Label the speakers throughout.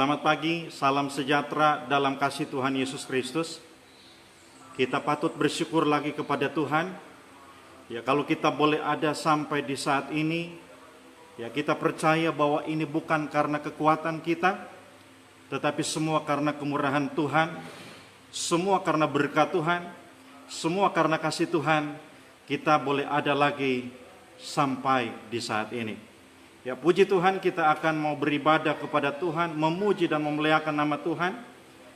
Speaker 1: Selamat pagi, salam sejahtera dalam kasih Tuhan Yesus Kristus. Kita patut bersyukur lagi kepada Tuhan. Ya, kalau kita boleh ada sampai di saat ini, ya kita percaya bahwa ini bukan karena kekuatan kita, tetapi semua karena kemurahan Tuhan, semua karena berkat Tuhan, semua karena kasih Tuhan, kita boleh ada lagi sampai di saat ini. Ya, puji Tuhan, kita akan mau beribadah kepada Tuhan, memuji dan memuliakan nama Tuhan.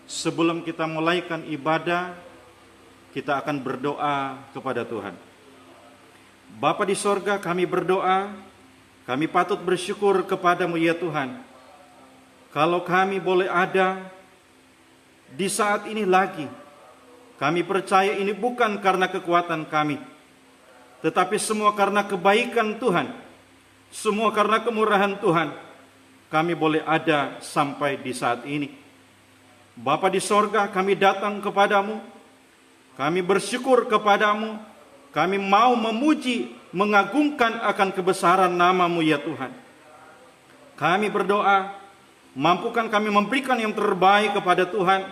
Speaker 1: Sebelum kita mulaikan ibadah, kita akan berdoa kepada Tuhan. Bapa di sorga, kami berdoa, kami patut bersyukur kepadamu ya Tuhan. Kalau kami boleh ada di saat ini lagi, kami percaya ini bukan karena kekuatan kami, tetapi semua karena kebaikan Tuhan. Semua karena kemurahan Tuhan, kami boleh ada sampai di saat ini. Bapa di sorga, kami datang kepadamu, kami bersyukur kepadamu, kami mau memuji, mengagungkan akan kebesaran namamu ya Tuhan. Kami berdoa, mampukan kami memberikan yang terbaik kepada Tuhan,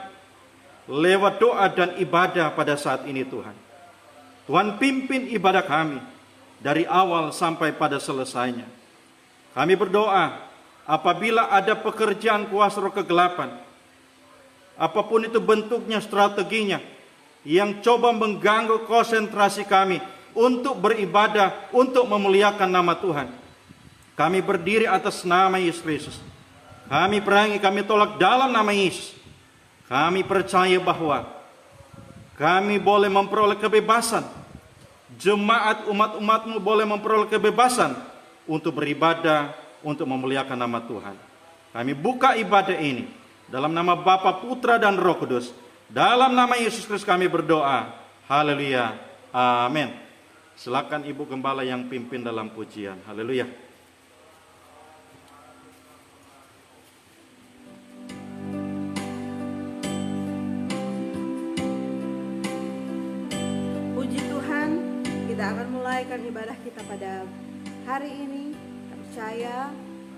Speaker 1: lewat doa dan ibadah pada saat ini Tuhan. Tuhan pimpin ibadah kami, dari awal sampai pada selesainya. Kami berdoa, apabila ada pekerjaan kuasa roh kegelapan, apapun itu bentuknya, strateginya, yang coba mengganggu konsentrasi kami untuk beribadah, untuk memuliakan nama Tuhan, kami berdiri atas nama Yesus Kristus. Kami perangi, kami tolak dalam nama Yesus. Kami percaya bahwa kami boleh memperoleh kebebasan. Jemaat umat-umatmu boleh memperoleh kebebasan untuk beribadah, untuk memuliakan nama Tuhan. Kami buka ibadah ini dalam nama Bapa, Putra, dan Roh Kudus. Dalam nama Yesus Kristus kami berdoa. Haleluya. Amin. Silakan Ibu Gembala yang pimpin dalam pujian. Haleluya.
Speaker 2: Kita akan mulaikan ibadah kita pada hari ini. Kita percaya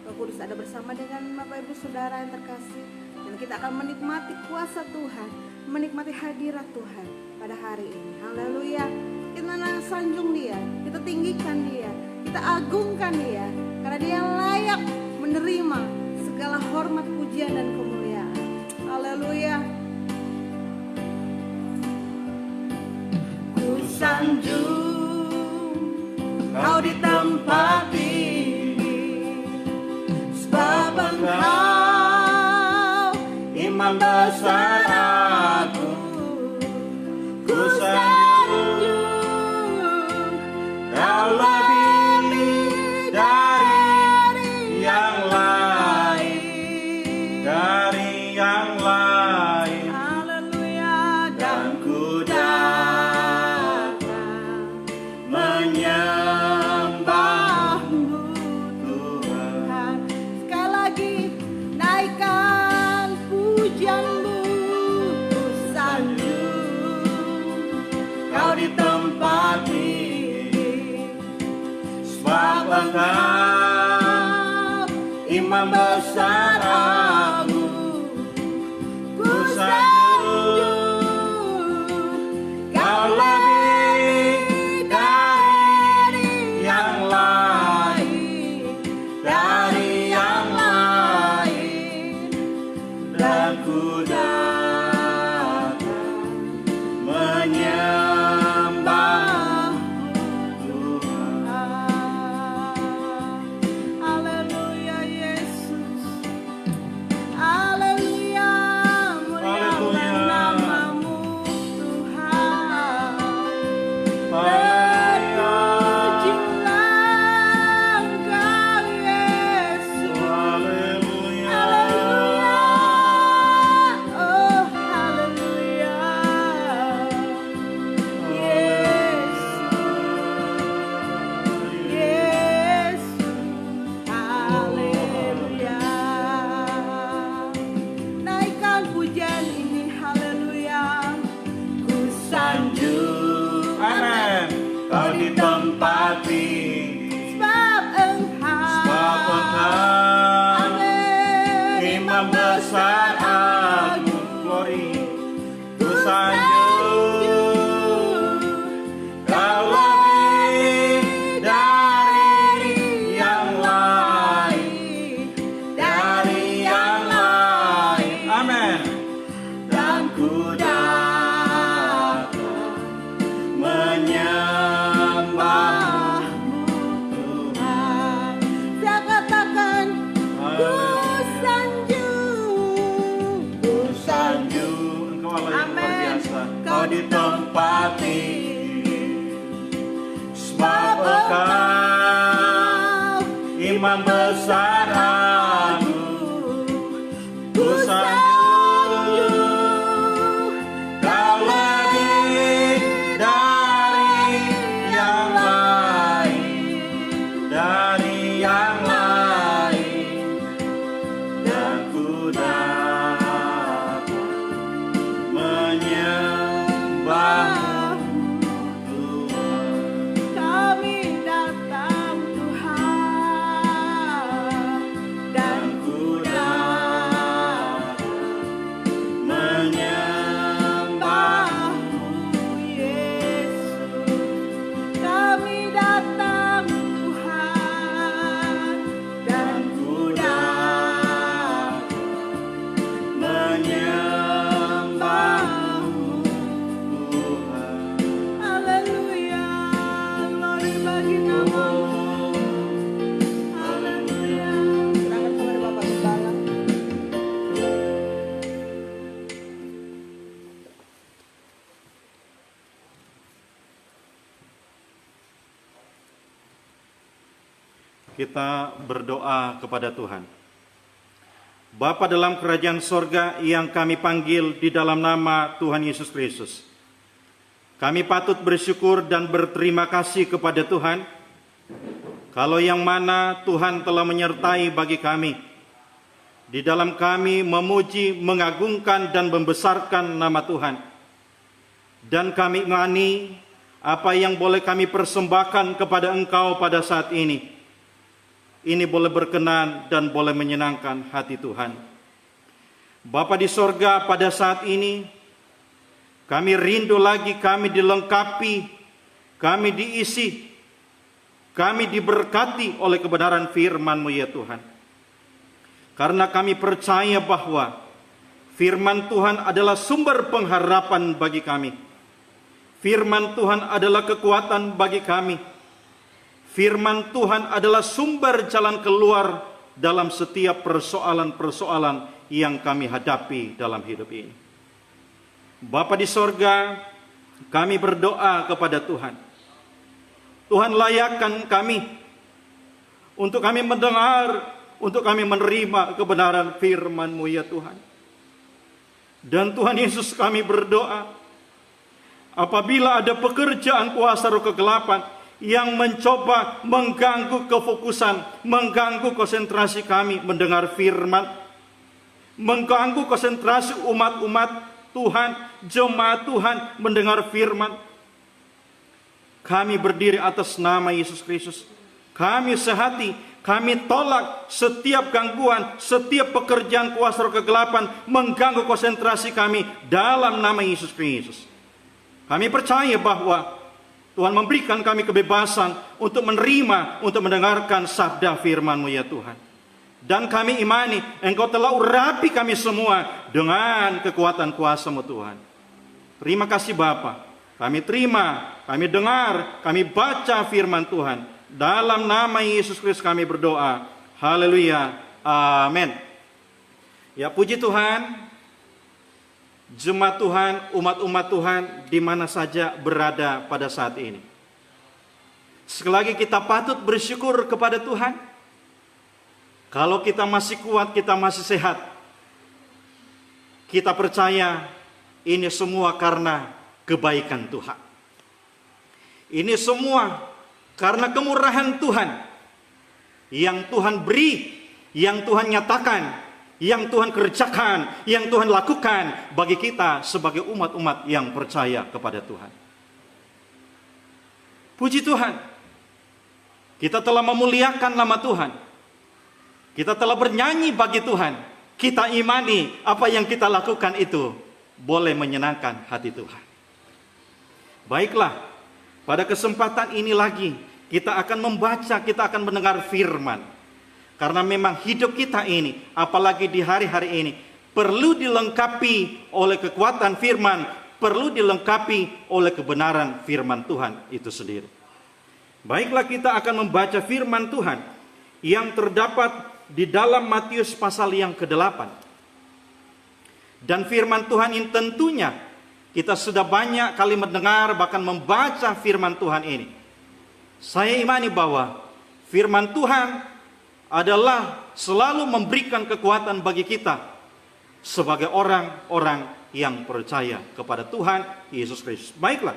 Speaker 2: Roh Kudus ada bersama dengan Bapak Ibu Saudara yang terkasih, dan kita akan menikmati kuasa Tuhan, menikmati hadirat Tuhan pada hari ini. Haleluya. Kita sanjung Dia, kita tinggikan Dia, kita agungkan Dia, karena Dia layak menerima segala hormat, pujian, dan kemuliaan. Haleluya. Ku sanjung Kau di tempat ini, sebab Engkau imam besar aku. Ku sanjung Kau lebih dari yang lain, dari yang lain. Haleluya. Dan ku datang Engkau imam besar aku. Ku sanjung Kau lebih dari yang lain, dari yang lain. Dan ku datang menyembah. Oh
Speaker 1: besar agung. Glory. Ku sanjung, Kau lebih dari yang lain, dari yang lain. Amin. Dan ku datang menyembahmu Tuhan.
Speaker 2: Saya katakan ku sanjung, ku
Speaker 1: Sanjung, Engkau Allah yang luar
Speaker 2: Amin.
Speaker 1: biasa. Kau di tempat ini, sebab Engkau Imam besar agung. Ku sanjung, Kau lebih dari yang lain, dari yang lain. Dan ku datang menyembahmu Tuhan.
Speaker 2: kami datang Tuhan, dan
Speaker 1: Ku datang menyembahmu.
Speaker 2: Yesus, kami datang Tuhan, dan
Speaker 1: Ku datang menyembahmu Tuhan.
Speaker 2: haleluya, glory bagi namamu, haleluya. Serahkan kepada Bapak Gembala.
Speaker 1: Kita berdoa kepada Tuhan. Bapa dalam kerajaan sorga yang kami panggil di dalam nama Tuhan Yesus Kristus, kami patut bersyukur dan berterima kasih kepada Tuhan, kalau yang mana Tuhan telah menyertai bagi kami, di dalam kami memuji, mengagungkan dan membesarkan nama Tuhan. Dan kami imani apa yang boleh kami persembahkan kepada Engkau pada saat ini boleh berkenan dan boleh menyenangkan hati Tuhan. Bapa di sorga, pada saat ini kami rindu lagi, kami dilengkapi, kami diisi, kami diberkati oleh kebenaran firman-Mu ya Tuhan. Karena kami percaya bahwa firman Tuhan adalah sumber pengharapan bagi kami. Firman Tuhan adalah kekuatan bagi kami. Firman Tuhan adalah sumber jalan keluar dalam setiap persoalan-persoalan yang kami hadapi dalam hidup ini. Bapa di sorga, kami berdoa kepada Tuhan. Tuhan layakkan kami untuk kami mendengar, untuk kami menerima kebenaran firman-Mu ya Tuhan. Dan Tuhan Yesus, kami berdoa, apabila ada pekerjaan kuasa roh kegelapan yang mencoba mengganggu kefokusan, mengganggu konsentrasi kami mendengar firman, mengganggu konsentrasi umat-umat Tuhan, jemaat Tuhan mendengar firman, kami berdiri atas nama Yesus Kristus. Kami sehati, kami tolak setiap gangguan, setiap pekerjaan kuasa roh kegelapan mengganggu konsentrasi kami dalam nama Yesus Kristus. Kami percaya bahwa Tuhan memberikan kami kebebasan untuk menerima, untuk mendengarkan sabda firman-Mu ya Tuhan. Dan kami imani Engkau telah urapi kami semua dengan kekuatan kuasa-Mu Tuhan. Terima kasih Bapa. Kami terima, kami dengar, kami baca firman Tuhan. Dalam nama Yesus Kristus kami berdoa. Haleluya. Amin. Ya, puji Tuhan. Jemaat Tuhan, umat-umat Tuhan di mana saja berada pada saat ini. Sekali lagi kita patut bersyukur kepada Tuhan. Kalau kita masih kuat, kita masih sehat, kita percaya ini semua karena kebaikan Tuhan. Ini semua karena kemurahan Tuhan yang Tuhan beri, yang Tuhan nyatakan, yang Tuhan kerjakan, yang Tuhan lakukan bagi kita sebagai umat-umat yang percaya kepada Tuhan. Puji Tuhan, kita telah memuliakan nama Tuhan. Kita telah bernyanyi bagi Tuhan. kita imani apa yang kita lakukan itu boleh menyenangkan hati Tuhan. Baiklah, pada kesempatan ini lagi kita akan membaca, kita akan mendengar firman. Karena memang hidup kita ini, apalagi di hari-hari ini, perlu dilengkapi oleh kekuatan firman, perlu dilengkapi oleh kebenaran firman Tuhan itu sendiri. Baiklah, kita akan membaca firman Tuhan yang terdapat di dalam Matius pasal yang ke-8. Dan firman Tuhan ini tentunya kita sudah banyak kali mendengar, bahkan membaca firman Tuhan ini. Saya imani bahwa firman Tuhan adalah selalu memberikan kekuatan bagi kita sebagai orang-orang yang percaya kepada Tuhan Yesus Kristus. Baiklah,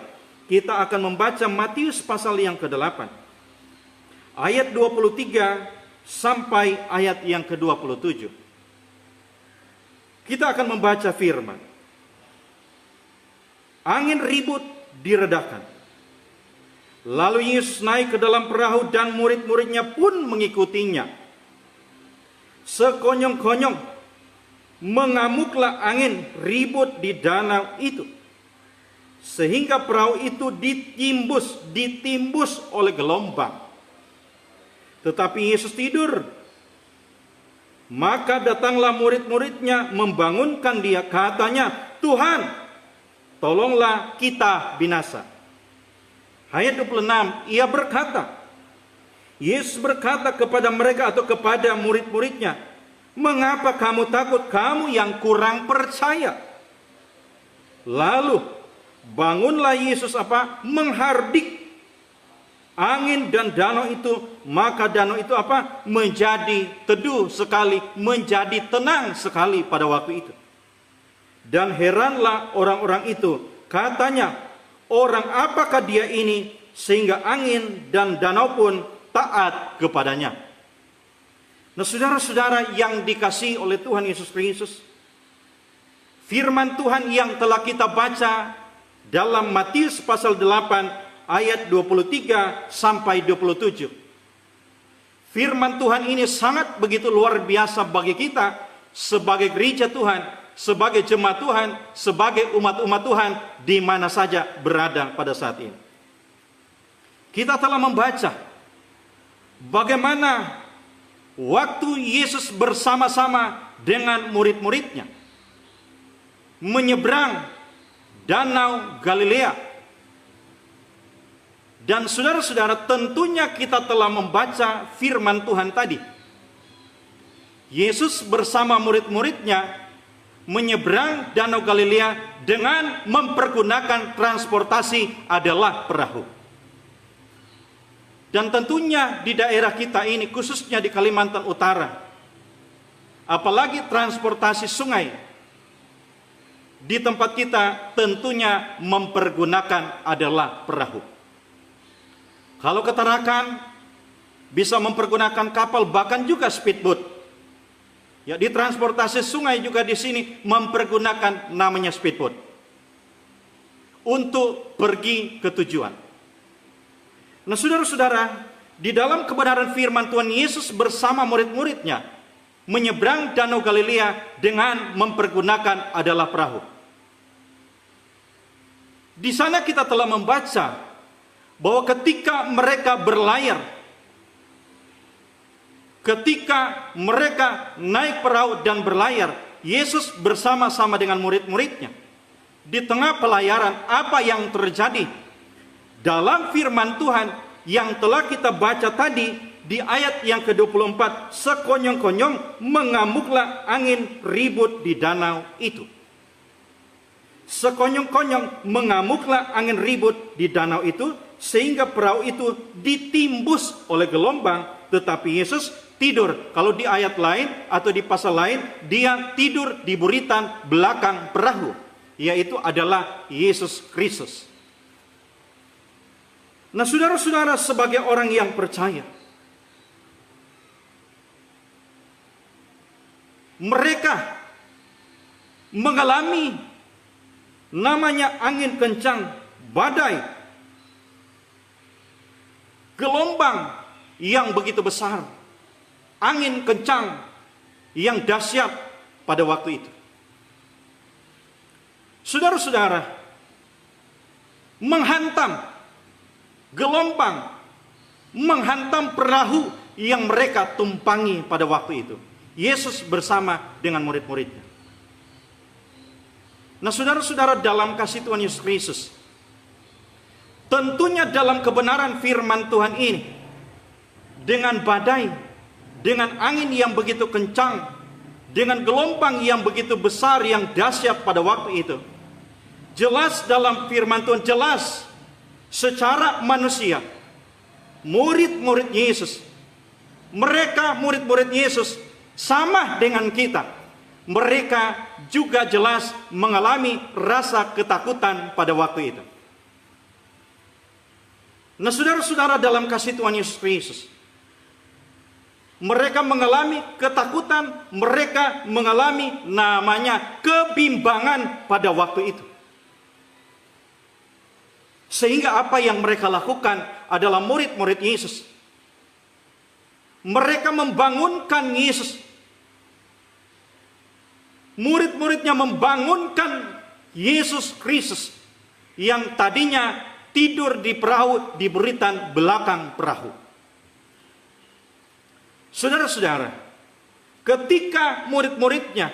Speaker 1: kita akan membaca Matius pasal yang ke-8. Ayat 23 sampai ayat yang ke-27. Kita akan membaca firman. Angin ribut diredakan. Lalu Yesus naik ke dalam perahu dan murid-muridnya pun mengikutinya. Sekonyong-konyong mengamuklah angin ribut di danau itu, sehingga perahu itu ditimbus oleh gelombang. Tetapi Yesus tidur. Maka datanglah murid-muridnya membangunkan dia, katanya, Tuhan, tolonglah kita binasa. Ayat 26, ia berkata, Yesus berkata kepada mereka atau kepada murid-muridnya, mengapa kamu takut, kamu yang kurang percaya? Lalu bangunlah Yesus menghardik angin dan danau itu, maka danau itu menjadi teduh sekali, menjadi tenang sekali pada waktu itu. Dan heranlah orang-orang itu, katanya, orang apakah dia ini sehingga angin dan danau pun taat kepadanya. Nah, saudara-saudara yang dikasihi oleh Tuhan Yesus Kristus, firman Tuhan yang telah kita baca dalam Matius pasal 8 ayat 23 sampai 27. Firman Tuhan ini sangat begitu luar biasa bagi kita sebagai gereja Tuhan, sebagai jemaat Tuhan, sebagai umat-umat Tuhan di mana saja berada pada saat ini. Kita telah membaca bagaimana waktu Yesus bersama-sama dengan murid-muridnya menyeberang danau Galilea. Dan saudara-saudara, tentunya kita telah membaca firman Tuhan tadi. Yesus bersama murid-muridnya menyeberang danau Galilea dengan mempergunakan transportasi adalah perahu. Dan tentunya di daerah kita ini, khususnya di Kalimantan Utara, apalagi transportasi sungai, di tempat kita tentunya mempergunakan adalah perahu. Kalau ketarakan bisa mempergunakan kapal, bahkan juga speedboat. Ya, di transportasi sungai juga di sini mempergunakan namanya speedboat untuk pergi ke tujuan. Nah, saudara-saudara, di dalam kebenaran firman Tuhan, Yesus bersama murid-muridnya menyeberang danau Galilea dengan mempergunakan adalah perahu. Di sana kita telah membaca bahwa ketika mereka berlayar, ketika mereka naik perahu dan berlayar, Yesus bersama-sama dengan murid-muridnya. Di tengah pelayaran, apa yang terjadi? Dalam firman Tuhan yang telah kita baca tadi, di ayat yang ke-24, sekonyong-konyong mengamuklah angin ribut di danau itu. Sekonyong-konyong mengamuklah angin ribut di danau itu, sehingga perahu itu ditimbus oleh gelombang, tetapi Yesus tidur. Kalau di ayat lain atau di pasal lain, dia tidur di buritan belakang perahu, yaitu adalah Yesus Kristus. Nah, saudara-saudara, sebagai orang yang percaya, mereka mengalami namanya angin kencang, badai, gelombang yang begitu besar, angin kencang yang dahsyat, pada waktu itu. Saudara-saudara, menghantam gelombang, menghantam perahu yang mereka tumpangi pada waktu itu. Yesus bersama dengan murid-muridnya. Nah, saudara-saudara, dalam kasih Tuhan Yesus Kristus, tentunya dalam kebenaran firman Tuhan ini, dengan badai, dengan angin yang begitu kencang, dengan gelombang yang begitu besar, yang dahsyat pada waktu itu, jelas dalam firman Tuhan, jelas secara manusia, murid-murid Yesus, mereka murid-murid Yesus sama dengan kita. Mereka juga jelas mengalami rasa ketakutan pada waktu itu. Nah, saudara-saudara, dalam kasih Tuhan Yesus Kristus, mereka mengalami ketakutan, mereka mengalami namanya kebimbangan pada waktu itu. Sehingga apa yang mereka lakukan adalah murid-murid Yesus. Mereka membangunkan Yesus. Murid-muridnya membangunkan Yesus Kristus yang tadinya tidur di perahu di buritan belakang perahu. Saudara-saudara, ketika murid-muridnya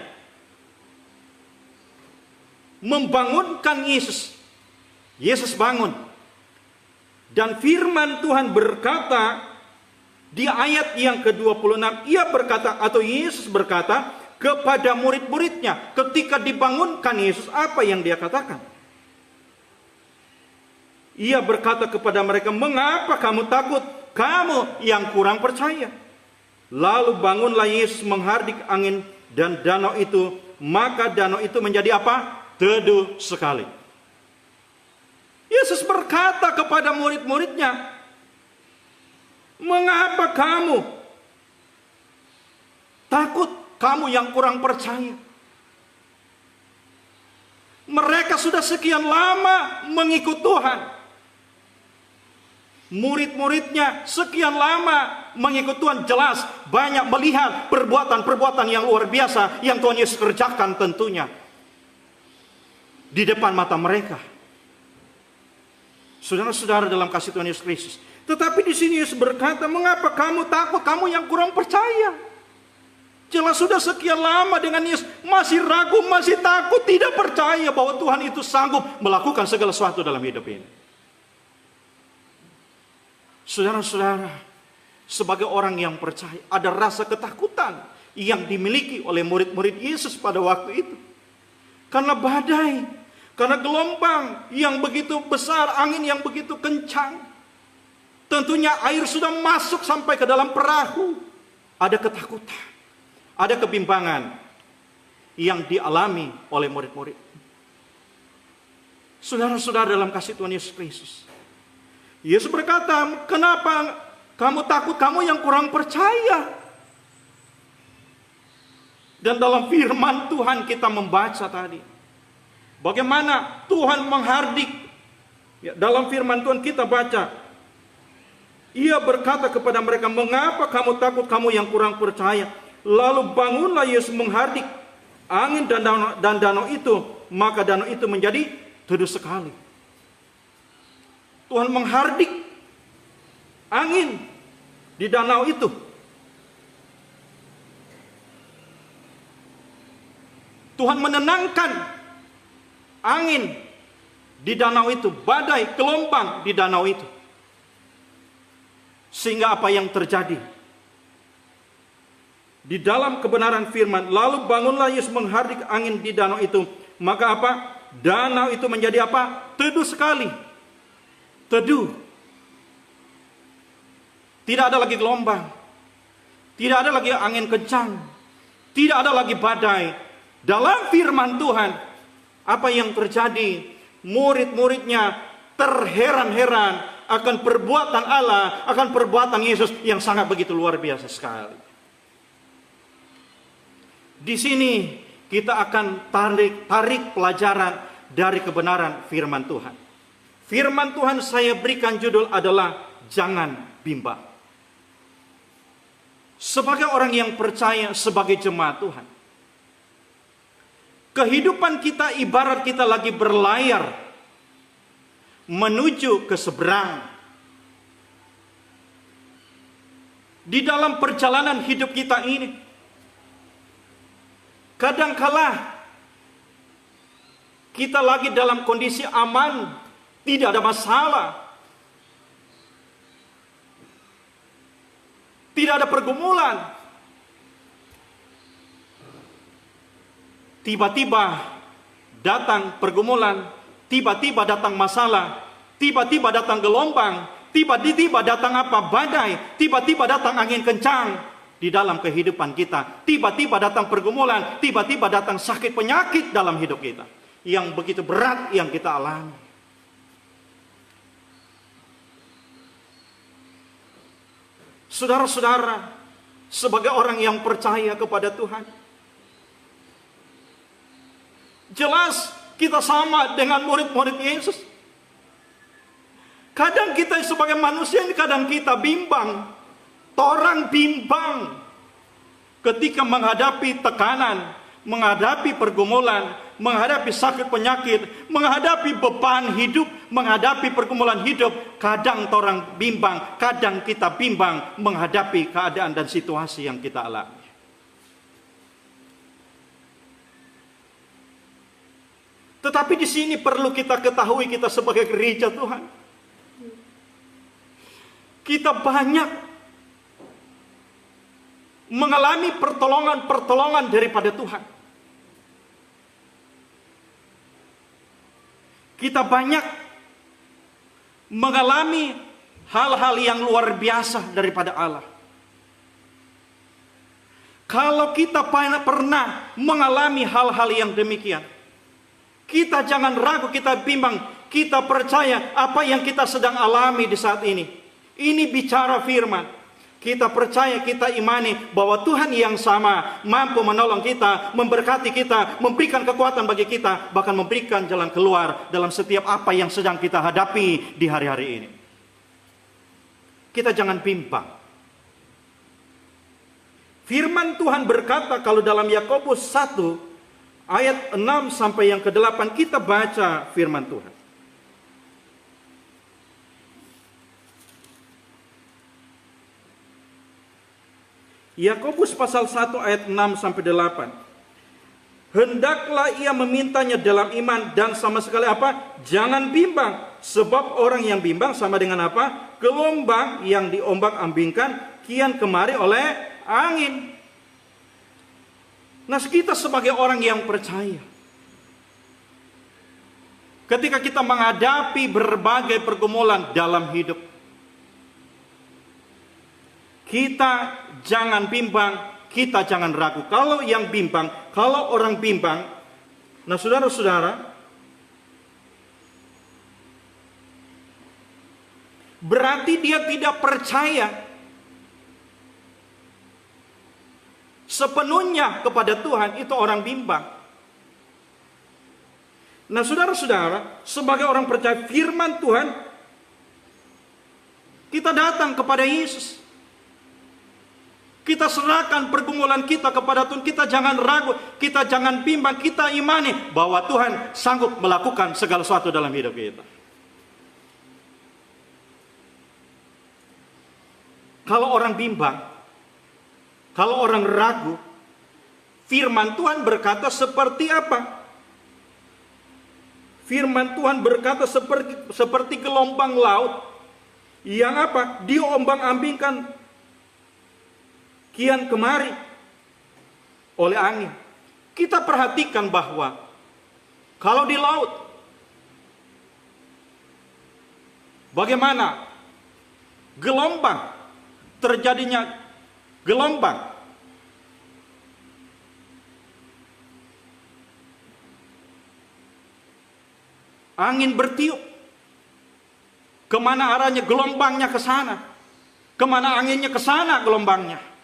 Speaker 1: membangunkan Yesus, Yesus bangun. Dan firman Tuhan berkata di ayat yang ke-26, ia berkata, atau Yesus berkata kepada murid-muridnya ketika dibangunkan Yesus, apa yang dia katakan? Ia berkata kepada mereka, mengapa kamu takut, kamu yang kurang percaya? Lalu bangunlah Yesus menghardik angin dan danau itu, maka danau itu menjadi apa? Teduh sekali. Yesus berkata kepada murid-muridnya, mengapa kamu takut? Kamu yang kurang percaya. Mereka sudah sekian lama mengikut Tuhan. Murid-muridnya sekian lama mengikut Tuhan, jelas banyak melihat perbuatan-perbuatan yang luar biasa yang Tuhan Yesus kerjakan tentunya di depan mata mereka. Saudara-saudara dalam kasih Tuhan Yesus Kristus. Tetapi di sini Yesus berkata, mengapa kamu takut, kamu yang kurang percaya? Jelas sudah sekian lama dengan Yesus, masih ragu, masih takut, tidak percaya bahwa Tuhan itu sanggup melakukan segala sesuatu dalam hidup ini. Saudara-saudara, sebagai orang yang percaya, ada rasa ketakutan yang dimiliki oleh murid-murid Yesus pada waktu itu. Karena badai, karena gelombang yang begitu besar, angin yang begitu kencang. Tentunya air sudah masuk sampai ke dalam perahu. Ada ketakutan. Ada kebimbangan yang dialami oleh murid-murid. Saudara-saudara dalam kasih Tuhan Yesus Kristus, Yesus berkata, kenapa kamu takut, kamu yang kurang percaya? Dan dalam firman Tuhan kita membaca tadi, bagaimana Tuhan menghardik. Dalam firman Tuhan kita baca, ia berkata kepada mereka, mengapa kamu takut, kamu yang kurang percaya? Lalu bangunlah Yesus menghardik angin dan danau itu, maka danau itu menjadi teduh sekali. Tuhan menghardik angin di danau itu. Tuhan menenangkan angin di danau itu, badai, gelombang di danau itu. Sehingga apa yang terjadi? Di dalam kebenaran firman, lalu bangunlah Yesus menghardik angin di danau itu. Maka apa? Danau itu menjadi apa? Teduh sekali. Teduh. Tidak ada lagi gelombang. Tidak ada lagi angin kencang. Tidak ada lagi badai. Dalam firman Tuhan, apa yang terjadi? Murid-muridnya terheran-heran akan perbuatan Allah, akan perbuatan Yesus yang sangat begitu luar biasa sekali. Di sini kita akan tarik pelajaran dari kebenaran firman Tuhan. Firman Tuhan saya berikan judul adalah jangan bimbang. Sebagai orang yang percaya, sebagai jemaat Tuhan, Kehidupan kita ibarat kita lagi berlayar menuju ke seberang. Di dalam perjalanan hidup kita ini, kadangkala kita lagi dalam kondisi aman, tidak ada masalah, tidak ada pergumulan. Tiba-tiba datang pergumulan, tiba-tiba datang masalah, tiba-tiba datang gelombang, tiba-tiba datang badai, tiba-tiba datang angin kencang di dalam kehidupan kita, tiba-tiba datang pergumulan, tiba-tiba datang sakit penyakit dalam hidup kita yang begitu berat yang kita alami. Saudara-saudara, sebagai orang yang percaya kepada Tuhan, jelas kita sama dengan murid-murid Yesus. Kadang kita sebagai manusia ini kadang kita bimbang. Orang bimbang ketika menghadapi tekanan, menghadapi pergumulan, menghadapi sakit penyakit, menghadapi beban hidup, menghadapi pergumulan hidup. Kadang orang bimbang, kadang kita bimbang menghadapi keadaan dan situasi yang kita alami. Tetapi di sini perlu kita ketahui, kita sebagai gereja Tuhan, kita banyak mengalami pertolongan-pertolongan daripada Tuhan. Kita banyak mengalami hal-hal yang luar biasa daripada Allah. Kalau kita pernah mengalami hal-hal yang demikian, kita jangan ragu, kita bimbang, kita percaya apa yang kita sedang alami di saat ini. Ini bicara firman. Kita percaya, kita imani bahwa Tuhan yang sama mampu menolong kita, memberkati kita, memberikan kekuatan bagi kita, bahkan memberikan jalan keluar dalam setiap apa yang sedang kita hadapi di hari-hari ini. Kita jangan bimbang. Firman Tuhan berkata kalau dalam Yakobus 1 ayat 6 sampai yang ke-8, kita baca firman Tuhan. Yakobus pasal 1 ayat 6 sampai 8. Hendaklah ia memintanya dalam iman dan sama sekali jangan bimbang, sebab orang yang bimbang sama dengan gelombang yang diombang-ambingkan kian kemari oleh angin. Nah, kita sebagai orang yang percaya, ketika kita menghadapi berbagai pergumulan dalam hidup, kita jangan bimbang, kita jangan ragu. Kalau yang bimbang, kalau orang bimbang, nah saudara-saudara, berarti dia tidak percaya sepenuhnya kepada Tuhan. Itu orang bimbang. Nah saudara-saudara, sebagai orang percaya firman Tuhan, kita datang kepada Yesus. Kita serahkan pergumulan kita kepada Tuhan. Kita jangan ragu, kita jangan bimbang, kita imani bahwa Tuhan sanggup melakukan segala sesuatu dalam hidup kita. Kalau orang bimbang, kalau orang ragu, firman Tuhan berkata seperti apa? Firman Tuhan berkata seperti gelombang laut yang diombang-ambingkan kian kemari oleh angin. Kita perhatikan bahwa kalau di laut, bagaimana gelombang, terjadinya gelombang, angin bertiup, kemana arahnya gelombangnya ke sana, kemana anginnya ke sana gelombangnya.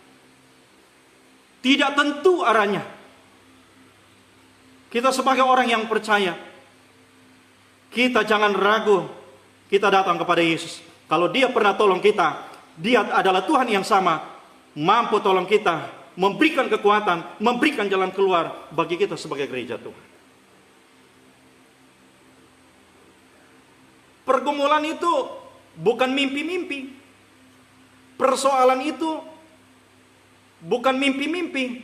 Speaker 1: Tidak tentu arahnya. Kita sebagai orang yang percaya, kita jangan ragu, kita datang kepada Yesus. Kalau dia pernah tolong kita, dia adalah Tuhan yang sama, mampu tolong kita memberikan kekuatan, memberikan jalan keluar bagi kita sebagai gereja Tuhan. Pergumulan itu bukan mimpi-mimpi. Persoalan itu bukan mimpi-mimpi.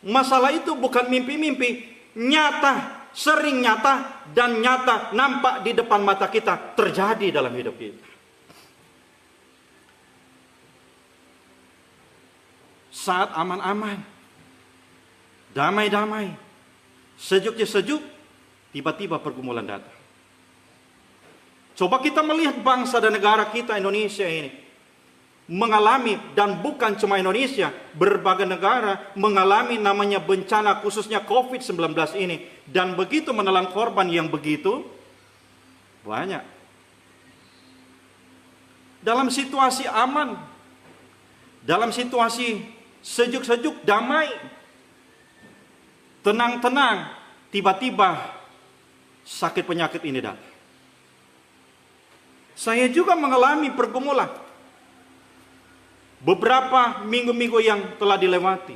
Speaker 1: Masalah itu bukan mimpi-mimpi. Nyata, sering nyata, dan nyata nampak di depan mata kita, terjadi dalam hidup kita. Saat aman-aman, damai-damai, sejuk-sejuk, tiba-tiba pergumulan datang. Coba kita melihat bangsa dan negara kita Indonesia ini mengalami, dan bukan cuma Indonesia, berbagai negara mengalami namanya bencana, khususnya COVID-19 ini, dan begitu menelan korban yang begitu banyak. Dalam situasi aman, dalam situasi sejuk-sejuk, damai, tenang-tenang, tiba-tiba sakit penyakit ini datang. Saya juga mengalami pergumulan beberapa minggu-minggu yang telah dilewati.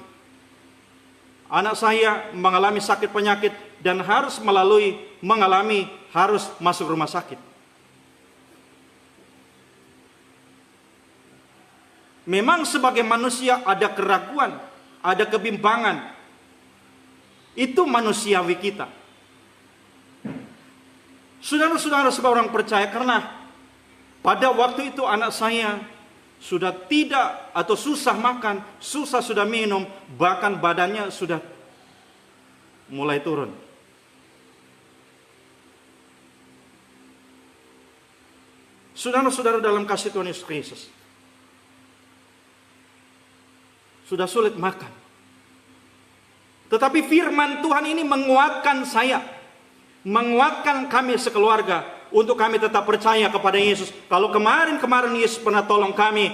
Speaker 1: Anak saya mengalami sakit penyakit dan harus harus masuk rumah sakit. Memang sebagai manusia ada keraguan, ada kebimbangan. Itu manusiawi kita. Saudara-saudara sebagai orang percaya, karena pada waktu itu anak saya sudah tidak atau susah makan, susah sudah minum, bahkan badannya sudah mulai turun. Saudara-saudara dalam kasih Tuhan Yesus Kristus, sudah sulit makan. Tetapi firman Tuhan ini menguatkan saya, menguatkan kami sekeluarga, untuk kami tetap percaya kepada Yesus. Kalau kemarin Yesus pernah tolong kami,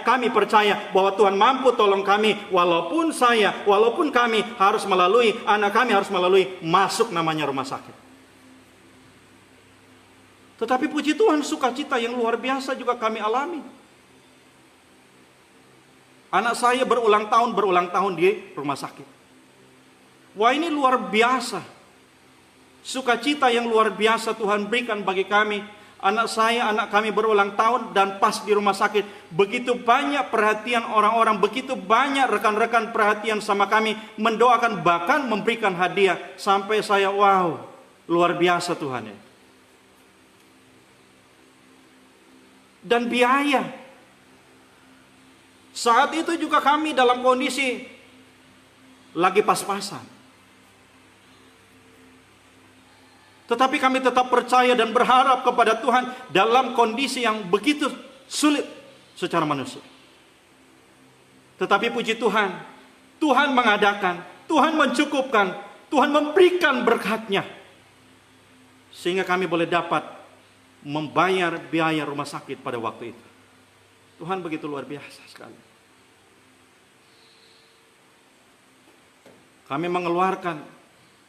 Speaker 1: kami percaya bahwa Tuhan mampu tolong kami, walaupun kami harus melalui, anak kami harus melalui masuk namanya rumah sakit. Tetapi puji Tuhan, sukacita yang luar biasa juga kami alami. Anak saya berulang tahun di rumah sakit. Wah, ini luar biasa. Sukacita yang luar biasa Tuhan berikan bagi kami. Anak kami berulang tahun, dan pas di rumah sakit, begitu banyak perhatian orang-orang, begitu banyak rekan-rekan perhatian sama kami, mendoakan, bahkan memberikan hadiah. Sampai saya, wow, luar biasa Tuhan ya. Dan biaya. Saat itu juga kami dalam kondisi lagi pas-pasan. Tetapi kami tetap percaya dan berharap kepada Tuhan dalam kondisi yang begitu sulit secara manusia. Tetapi puji Tuhan, Tuhan mengadakan, Tuhan mencukupkan, Tuhan memberikan berkat-Nya, sehingga kami boleh dapat membayar biaya rumah sakit pada waktu itu. Tuhan begitu luar biasa sekali. Kami mengeluarkan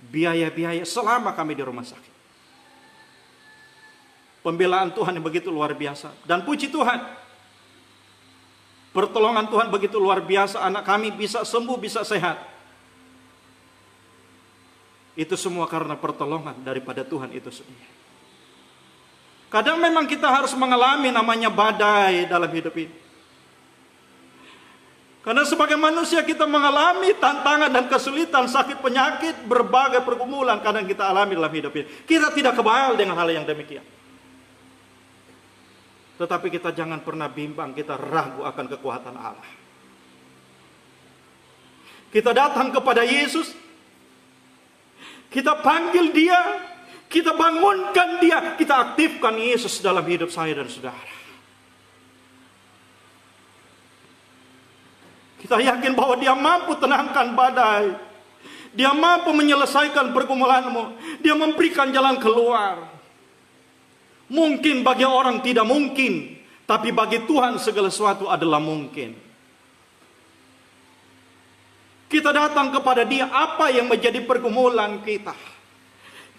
Speaker 1: biaya-biaya selama kami di rumah sakit. Pembelaan Tuhan yang begitu luar biasa. Dan puji Tuhan, pertolongan Tuhan begitu luar biasa. Anak kami bisa sembuh, bisa sehat. Itu semua karena pertolongan daripada Tuhan itu sendiri. Kadang memang kita harus mengalami namanya badai dalam hidup ini. Karena sebagai manusia kita mengalami tantangan dan kesulitan, sakit penyakit, berbagai pergumulan kadang kita alami dalam hidup ini. Kita tidak kebal dengan hal yang demikian. Tetapi kita jangan pernah bimbang, kita ragu akan kekuatan Allah. Kita datang kepada Yesus, kita panggil Dia, kita bangunkan Dia, kita aktifkan Yesus dalam hidup saya dan saudara. Kita yakin bahwa Dia mampu tenangkan badai, Dia mampu menyelesaikan pergumulanmu, Dia memberikan jalan keluar. Mungkin bagi orang tidak mungkin, tapi bagi Tuhan segala sesuatu adalah mungkin. Kita datang kepada Dia, apa yang menjadi pergumulan kita?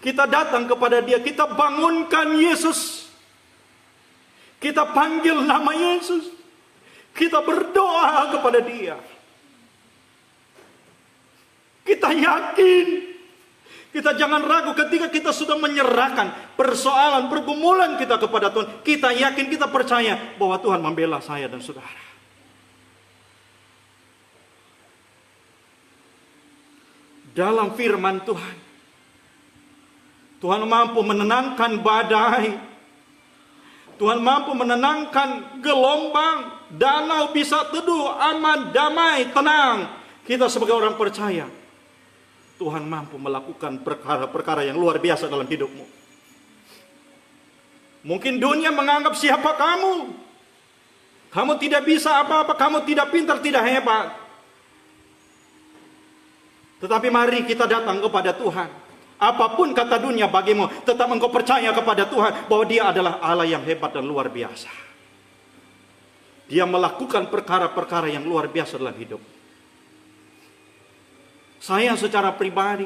Speaker 1: Kita datang kepada Dia, kita bangunkan Yesus. Kita panggil nama Yesus. Kita berdoa kepada Dia. Kita yakin. Kita jangan ragu ketika kita sudah menyerahkan persoalan, pergumulan kita kepada Tuhan. Kita yakin, kita percaya bahwa Tuhan membela saya dan saudara. Dalam firman Tuhan, Tuhan mampu menenangkan badai. Tuhan mampu menenangkan gelombang. Danau bisa teduh, aman, damai, tenang. Kita sebagai orang percaya, Tuhan mampu melakukan perkara-perkara yang luar biasa dalam hidupmu. Mungkin dunia menganggap siapa kamu. Kamu tidak bisa apa-apa, kamu tidak pintar, tidak hebat. Tetapi mari kita datang kepada Tuhan. Apapun kata dunia bagimu, tetap engkau percaya kepada Tuhan bahwa Dia adalah Allah yang hebat dan luar biasa. Dia melakukan perkara-perkara yang luar biasa dalam hidup. Saya secara pribadi,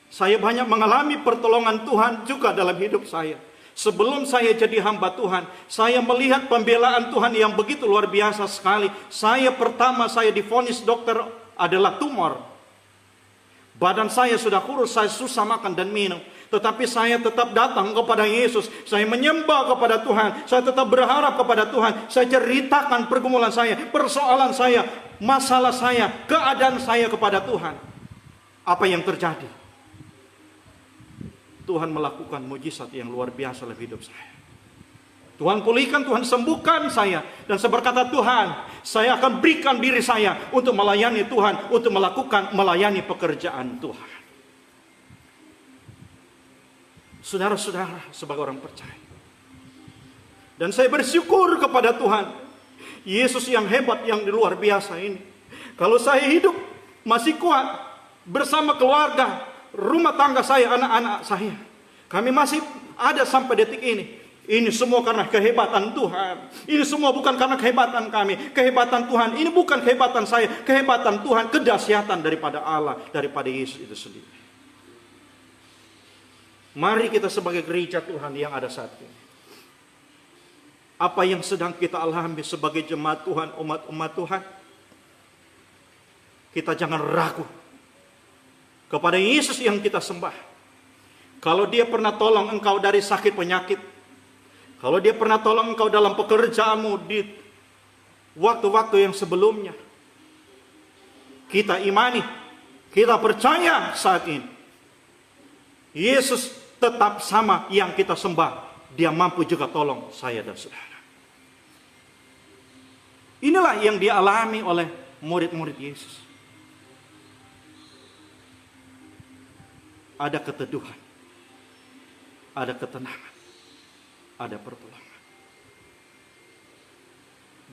Speaker 1: saya banyak mengalami pertolongan Tuhan juga dalam hidup saya. Sebelum saya jadi hamba Tuhan, saya melihat pembelaan Tuhan yang begitu luar biasa sekali. Pertama saya divonis dokter adalah tumor. Badan saya sudah kurus, saya susah makan dan minum. Tetapi saya tetap datang kepada Yesus. Saya menyembah kepada Tuhan. Saya tetap berharap kepada Tuhan. Saya ceritakan pergumulan saya, persoalan saya, masalah saya, keadaan saya kepada Tuhan. Apa yang terjadi? Tuhan melakukan mujizat yang luar biasa dalam hidup saya. Tuhan pulihkan, Tuhan sembuhkan saya. Dan saya berkata, Tuhan, saya akan berikan diri saya untuk melayani Tuhan, untuk melayani pekerjaan Tuhan. Saudara-saudara, sebagai orang percaya. Dan saya bersyukur kepada Tuhan. Yesus yang hebat, yang luar biasa ini. Kalau saya hidup masih kuat bersama keluarga, rumah tangga saya, anak-anak saya. Kami masih ada sampai detik ini. Ini semua karena kehebatan Tuhan. Ini semua bukan karena kehebatan kami. Kehebatan Tuhan. Ini bukan kehebatan saya. Kehebatan Tuhan. Kedahsyatan daripada Allah. Daripada Yesus itu sendiri. Mari kita sebagai gereja Tuhan yang ada saat ini. Apa yang sedang kita alami sebagai jemaat Tuhan, umat-umat Tuhan. Kita jangan ragu kepada Yesus yang kita sembah. Kalau Dia pernah tolong engkau dari sakit penyakit, kalau Dia pernah tolong engkau dalam pekerjaanmu di waktu-waktu yang sebelumnya, kita imani, kita percaya saat ini. Yesus tetap sama yang kita sembah. Dia mampu juga tolong saya dan saudara. Inilah yang dialami oleh murid-murid Yesus. Ada keteduhan, ada ketenangan, ada pertolongan.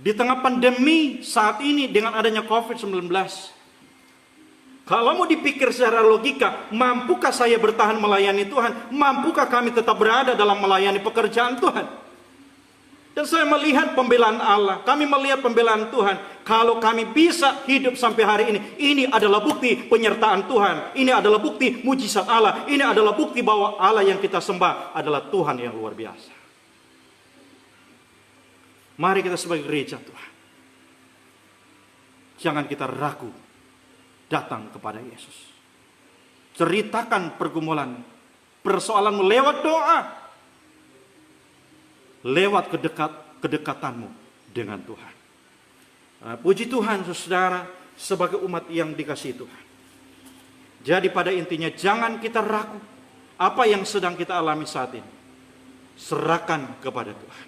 Speaker 1: Di tengah pandemi saat ini dengan adanya COVID-19, kalau mau dipikir secara logika, mampukah saya bertahan melayani Tuhan? Mampukah kami tetap berada dalam melayani pekerjaan Tuhan? Dan saya melihat pembelaan Allah, kami melihat pembelaan Tuhan. Kalau kami bisa hidup sampai hari ini adalah bukti penyertaan Tuhan. Ini adalah bukti mujizat Allah. Ini adalah bukti bahwa Allah yang kita sembah adalah Tuhan yang luar biasa. Mari kita sebagai gereja Tuhan, jangan kita ragu datang kepada Yesus. Ceritakan pergumulan, persoalanmu lewat doa, lewat kedekatanmu dengan Tuhan. Puji Tuhan, saudara, sebagai umat yang dikasihi Tuhan. Jadi pada intinya jangan kita ragu apa yang sedang kita alami saat ini. Serahkan kepada Tuhan.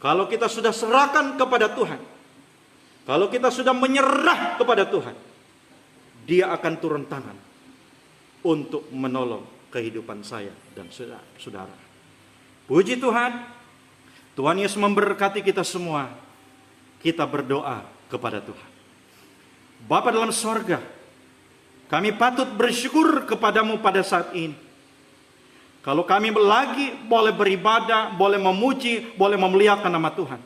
Speaker 1: Kalau kita sudah serahkan kepada Tuhan, kalau kita sudah menyerah kepada Tuhan, Dia akan turun tangan untuk menolong kehidupan saya dan saudara. Puji Tuhan, Tuhan Yesus memberkati kita semua. Kita berdoa kepada Tuhan. Bapa dalam sorga, kami patut bersyukur kepadamu pada saat ini. Kalau kami lagi boleh beribadah, boleh memuji, boleh memuliakan nama Tuhan.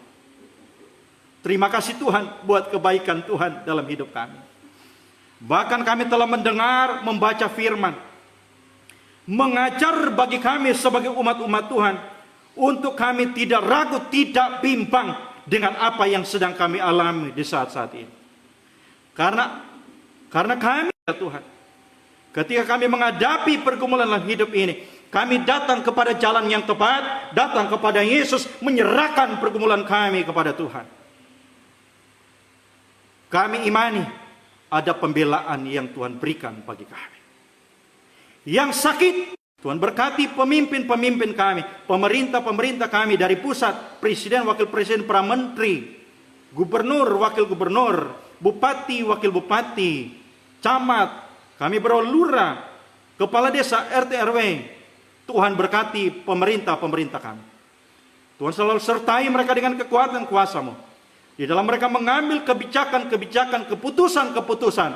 Speaker 1: Terima kasih Tuhan buat kebaikan Tuhan dalam hidup kami. Bahkan kami telah mendengar, membaca firman, mengajar bagi kami sebagai umat-umat Tuhan, untuk kami tidak ragu, tidak bimbang, dengan apa yang sedang kami alami di saat-saat ini. Karena kami, ya Tuhan, ketika kami menghadapi pergumulan dalam hidup ini, kami datang kepada jalan yang tepat, datang kepada Yesus, menyerahkan pergumulan kami kepada Tuhan. Kami imani ada pembelaan yang Tuhan berikan bagi kami. Yang sakit, Tuhan berkati pemimpin-pemimpin kami, pemerintah-pemerintah kami dari pusat, presiden, wakil presiden, para menteri, gubernur, wakil gubernur, bupati, wakil bupati, camat, kami lurah, kepala desa, RT RW. Tuhan berkati pemerintah-pemerintah kami. Tuhan selalu sertai mereka dengan kekuatan kuasa-Mu. Di dalam mereka mengambil kebijakan-kebijakan, keputusan-keputusan,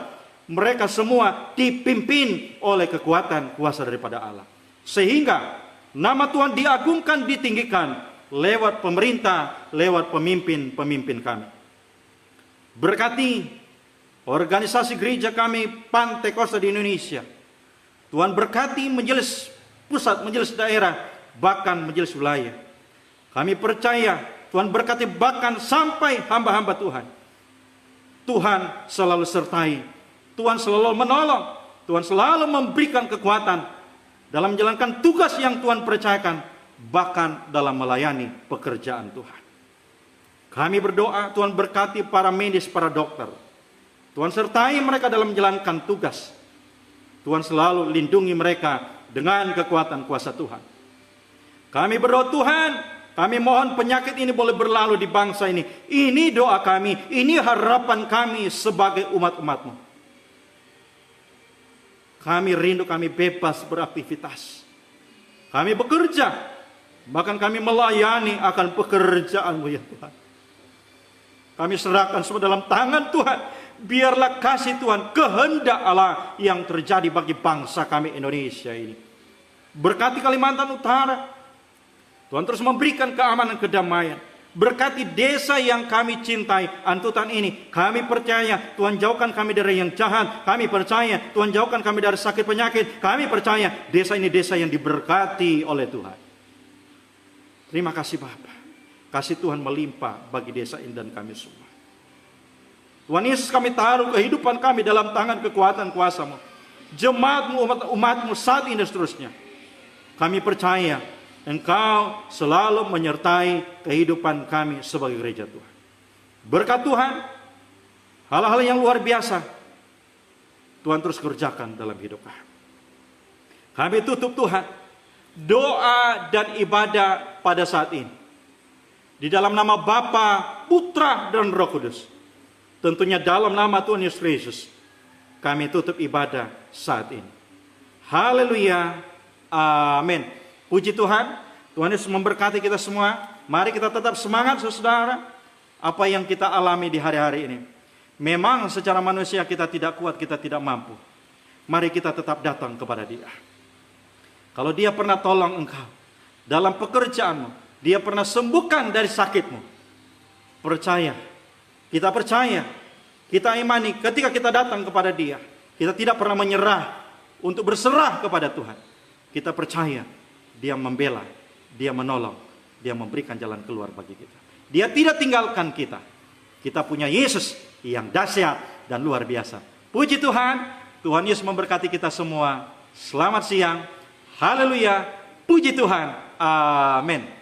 Speaker 1: mereka semua dipimpin oleh kekuatan kuasa daripada Allah. Sehingga nama Tuhan diagungkan, ditinggikan lewat pemerintah, lewat pemimpin-pemimpin kami. Berkati organisasi gereja kami Pantai Kosta di Indonesia. Tuhan berkati majelis pusat, majelis daerah, bahkan majelis wilayah. Kami percaya Tuhan berkati bahkan sampai hamba-hamba Tuhan. Tuhan selalu sertai, Tuhan selalu menolong, Tuhan selalu memberikan kekuatan dalam menjalankan tugas yang Tuhan percayakan, bahkan dalam melayani pekerjaan Tuhan. Kami berdoa Tuhan berkati para medis, para dokter. Tuhan sertai mereka dalam menjalankan tugas. Tuhan selalu lindungi mereka dengan kekuatan kuasa Tuhan. Kami berdoa Tuhan, kami mohon penyakit ini boleh berlalu di bangsa ini. Ini doa kami, ini harapan kami sebagai umat-umat-Mu. Kami rindu, kami bebas beraktivitas. Kami bekerja, bahkan kami melayani akan pekerjaan-Mu ya Tuhan. Kami serahkan semua dalam tangan Tuhan. Biarlah kasih Tuhan, kehendak Allah yang terjadi bagi bangsa kami Indonesia ini. Berkati Kalimantan Utara, Tuhan terus memberikan keamanan, kedamaian. Berkati desa yang kami cintai, Antutan ini. Kami percaya Tuhan jauhkan kami dari yang jahat. Kami percaya Tuhan jauhkan kami dari sakit penyakit. Kami percaya desa ini desa yang diberkati oleh Tuhan. Terima kasih Bapa. Kasih Tuhan melimpah bagi desa ini dan kami semua. Tuhan Yesus, kami taruh kehidupan kami dalam tangan kekuatan kuasa-Mu. Jemaat-Mu, umat-Mu saat ini seterusnya. Kami percaya Engkau selalu menyertai kehidupan kami sebagai gereja Tuhan. Berkat Tuhan, hal-hal yang luar biasa Tuhan terus kerjakan dalam hidup kami. Kami tutup Tuhan doa dan ibadah pada saat ini di dalam nama Bapa, Putra, dan Roh Kudus. Tentunya dalam nama Tuhan Yesus Kristus kami tutup ibadah saat ini. Haleluya. Amin. Puji Tuhan. Tuhan Yesus memberkati kita semua. Mari kita tetap semangat saudara. Apa yang kita alami di hari-hari ini. Memang secara manusia kita tidak kuat, kita tidak mampu. Mari kita tetap datang kepada Dia. Kalau Dia pernah tolong engkau dalam pekerjaanmu, Dia pernah sembuhkan dari sakitmu, percaya. Kita percaya, kita imani ketika kita datang kepada Dia, kita tidak pernah menyerah untuk berserah kepada Tuhan. Kita percaya Dia membela, Dia menolong, Dia memberikan jalan keluar bagi kita. Dia tidak tinggalkan kita. Kita punya Yesus yang dahsyat dan luar biasa. Puji Tuhan, Tuhan Yesus memberkati kita semua. Selamat siang. Haleluya. Puji Tuhan. Amin.